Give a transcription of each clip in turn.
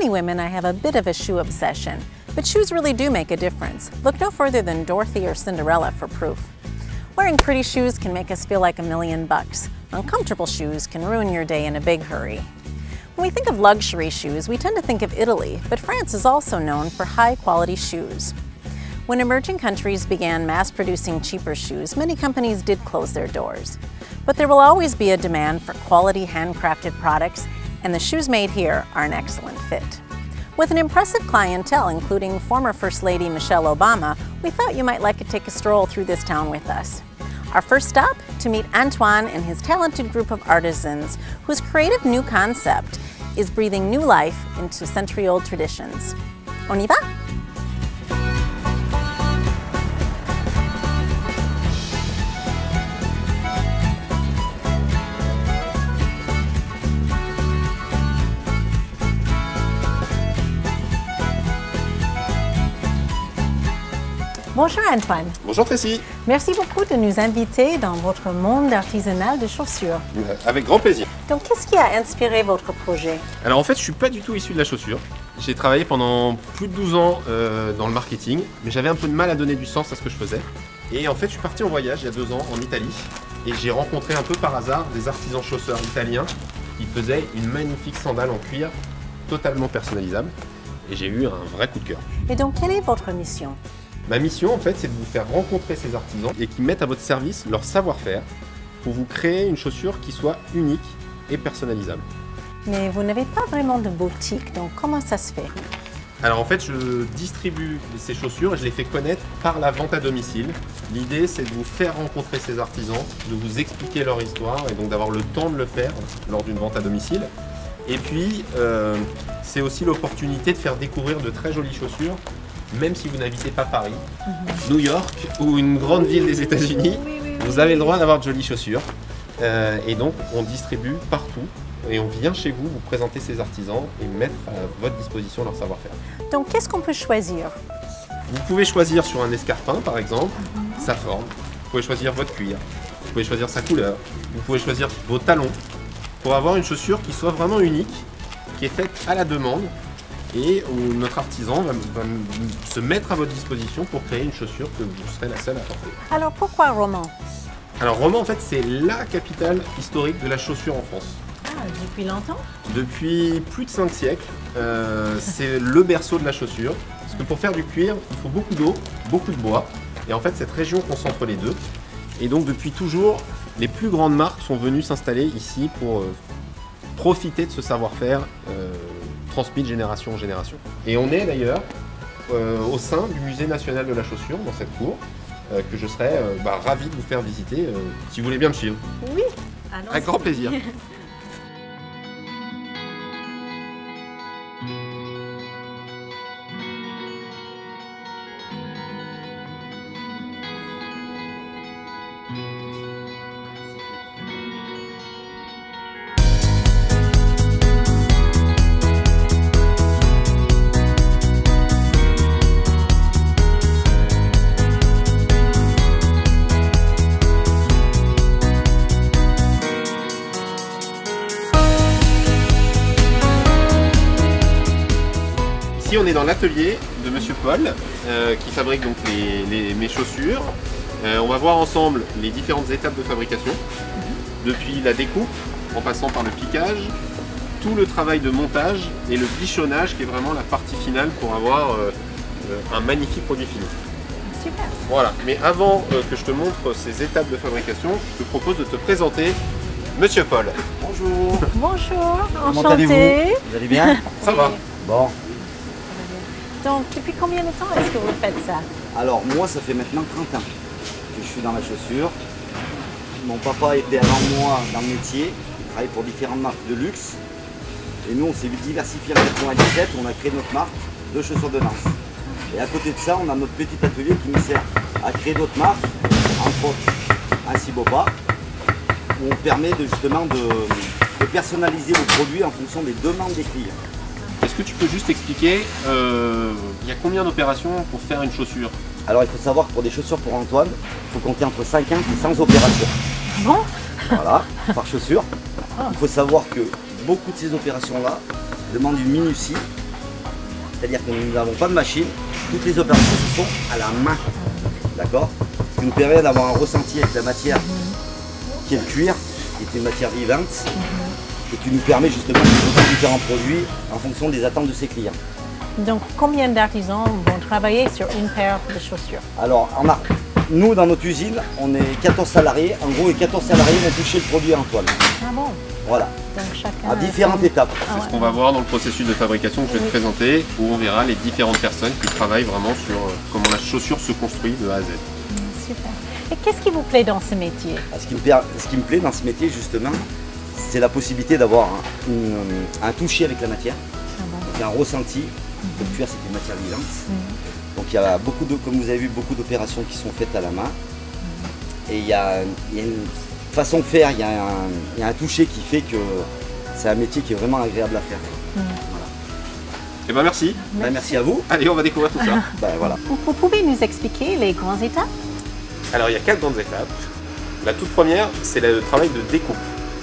many women, I have a bit of a shoe obsession, but shoes really do make a difference. Look no further than Dorothy or Cinderella for proof. Wearing pretty shoes can make us feel like $1,000,000. Uncomfortable shoes can ruin your day in a big hurry. When we think of luxury shoes, we tend to think of Italy, but France is also known for high-quality shoes. When emerging countries began mass-producing cheaper shoes, many companies did close their doors. But there will always be a demand for quality handcrafted products, and the shoes made here are an excellent fit. With an impressive clientele, including former First Lady Michelle Obama, we thought you might like to take a stroll through this town with us. Our first stop, to meet Antoine and his talented group of artisans, whose creative new concept is breathing new life into century-old traditions. On y va? Bonjour Antoine. Bonjour Tracy. Merci beaucoup de nous inviter dans votre monde artisanal de chaussures. Avec grand plaisir. Donc qu'est-ce qui a inspiré votre projet? Alors en fait, je suis pas du tout issu de la chaussure. J'ai travaillé pendant plus de 12 ans dans le marketing, mais j'avais un peu de mal à donner du sens à ce que je faisais. Et en fait, je suis parti en voyage il y a 2 ans en Italie et j'ai rencontré un peu par hasard des artisans chausseurs italiens qui faisaient une magnifique sandale en cuir totalement personnalisable. Et j'ai eu un vrai coup de cœur. Et donc quelle est votre mission? Ma mission, en fait, c'est de vous faire rencontrer ces artisans et qui mettent à votre service leur savoir-faire pour vous créer une chaussure qui soit unique et personnalisable. Mais vous n'avez pas vraiment de boutique, donc comment ça se fait? Alors en fait, je distribue ces chaussures et je les fais connaître par la vente à domicile. L'idée, c'est de vous faire rencontrer ces artisans, de vous expliquer leur histoire et donc d'avoir le temps de le faire lors d'une vente à domicile. Et puis, c'est aussi l'opportunité de faire découvrir de très jolies chaussures, même si vous n'habitez pas Paris, New York ou une grande ville des États-Unis, vous avez le droit d'avoir de jolies chaussures. Et donc, on distribue partout et on vient chez vous présenter ces artisans et mettre à votre disposition leur savoir-faire. Donc, qu'est-ce qu'on peut choisir? Vous pouvez choisir sur un escarpin, par exemple, sa forme. Vous pouvez choisir votre cuir. Vous pouvez choisir sa couleur. Vous pouvez choisir vos talons pour avoir une chaussure qui soit vraiment unique, qui est faite à la demande, et où notre artisan va se mettre à votre disposition pour créer une chaussure que vous serez la seule à porter. Alors pourquoi Romans? Alors Romans, en fait, c'est la capitale historique de la chaussure en France. Ah, depuis longtemps? Depuis plus de 5 siècles, c'est le berceau de la chaussure. Parce que pour faire du cuir, il faut beaucoup d'eau, beaucoup de bois. Et en fait, cette région concentre les deux. Et donc depuis toujours, les plus grandes marques sont venues s'installer ici pour profiter de ce savoir-faire transmis de génération en génération. Et on est d'ailleurs au sein du Musée national de la chaussure, dans cette cour, que je serais ravi de vous faire visiter, si vous voulez bien me suivre. Oui, avec grand plaisir. Ici, on est dans l'atelier de Monsieur Paul qui fabrique donc mes chaussures. On va voir ensemble les différentes étapes de fabrication, depuis la découpe, en passant par le piquage, tout le travail de montage et le bichonnage qui est vraiment la partie finale pour avoir un magnifique produit fini. Super. Voilà, mais avant que je te montre ces étapes de fabrication, je te propose de te présenter Monsieur Paul. Bonjour. Bonjour, Comment enchanté. allez-vous? Vous allez bien? Ça va? Bon. Donc, depuis combien de temps est-ce que vous faites ça? Alors, moi, ça fait maintenant 30 ans que je suis dans la chaussure. Mon papa était avant moi dans le métier. Il travaille pour différentes marques de luxe. Et nous, on s'est diversifié en 1997. On a créé notre marque de chaussures de danse. Et à côté de ça, on a notre petit atelier qui nous sert à créer d'autres marques, entre autres un Cibopa, où on permet justement de personnaliser le produit en fonction des demandes des clients. Est-ce que tu peux juste expliquer, il y a combien d'opérations pour faire une chaussure? Alors il faut savoir que pour des chaussures pour Antoine, il faut compter entre 50 et 100 opérations. Bon? Voilà, par chaussure. Il faut savoir que beaucoup de ces opérations-là demandent une minutie c'est-à-dire que nous n'avons pas de machine, toutes les opérations se font à la main, d'accord? Ce qui nous permet d'avoir un ressenti avec la matière qui est le cuir, qui est une matière vivante, et qui nous permet justement de faire différents produits en fonction des attentes de ses clients. Donc, combien d'artisans vont travailler sur une paire de chaussures? Alors, nous, dans notre usine, on est 14 salariés. En gros, les 14 salariés vont toucher le produit en toile. Ah bon? Voilà, Donc, chacun à différentes étapes. C'est ce qu'on va voir dans le processus de fabrication que je vais te présenter, où on verra les différentes personnes qui travaillent vraiment sur comment la chaussure se construit de A à Z. Super. Et qu'est-ce qui vous plaît dans ce métier? Ce qui me plaît dans ce métier, justement, c'est la possibilité d'avoir un toucher avec la matière, donc un ressenti. Le cuir, c'est une matière vivante. Donc il y a beaucoup de, comme vous avez vu, beaucoup d'opérations qui sont faites à la main. Et il y a une façon de faire, il y a un toucher qui fait que c'est un métier qui est vraiment agréable à faire. Voilà. Et ben merci. Merci à vous. Allez, on va découvrir tout ça. Voilà. Vous pouvez nous expliquer les grandes étapes? Alors il y a 4 grandes étapes. La toute première, c'est le travail de découpe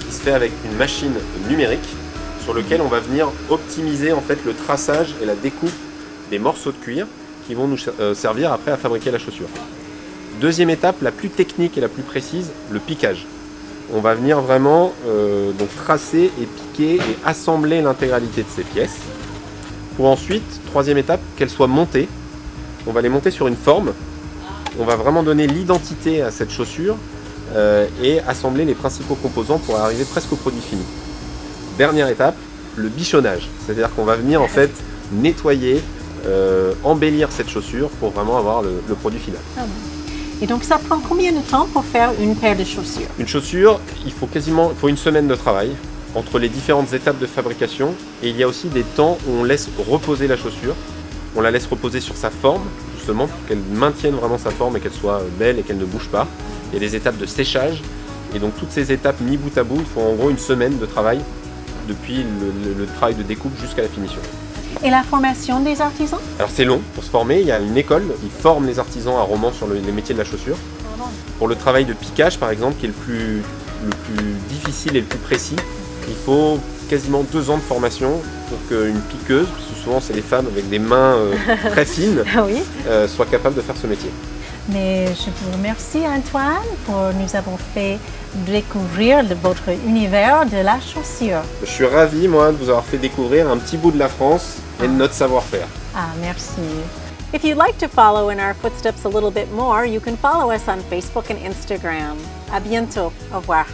qui se fait avec une machine numérique sur lequel on va venir optimiser en fait le traçage et la découpe des morceaux de cuir qui vont nous servir après à fabriquer la chaussure. Deuxième étape, la plus technique et la plus précise, le piquage. On va venir vraiment donc tracer et piquer et assembler l'intégralité de ces pièces pour ensuite, troisième étape, qu'elles soient montées. On va les monter sur une forme. On va vraiment donner l'identité à cette chaussure et assembler les principaux composants pour arriver presque au produit fini. Dernière étape, le bichonnage, c'est-à-dire qu'on va venir en fait nettoyer, embellir cette chaussure pour vraiment avoir le produit final. Et donc ça prend combien de temps pour faire une paire de chaussures? Une chaussure, il faut une semaine de travail entre les différentes étapes de fabrication, et il y a aussi des temps où on laisse reposer la chaussure, on la laisse reposer sur sa forme, justement pour qu'elle maintienne vraiment sa forme et qu'elle soit belle et qu'elle ne bouge pas. Il y a des étapes de séchage, et donc toutes ces étapes mis bout à bout, il faut en gros une semaine de travail depuis le travail de découpe jusqu'à la finition. Et la formation des artisans? Alors c'est long pour se former, il y a une école qui forme les artisans à Romans sur les métiers de la chaussure. Pour le travail de piquage par exemple, qui est le plus difficile et le plus précis, il faut quasiment 2 ans de formation pour qu'une piqueuse, parce que souvent c'est les femmes avec des mains très fines, soit capable de faire ce métier. Mais je vous remercie Antoine pour nous avoir fait découvrir votre univers de la chaussure. Je suis ravi moi de vous avoir fait découvrir un petit bout de la France et de notre savoir-faire. Ah, merci. If you'd like to follow in our footsteps a little bit more, you can follow us on Facebook and Instagram. À bientôt. Au revoir.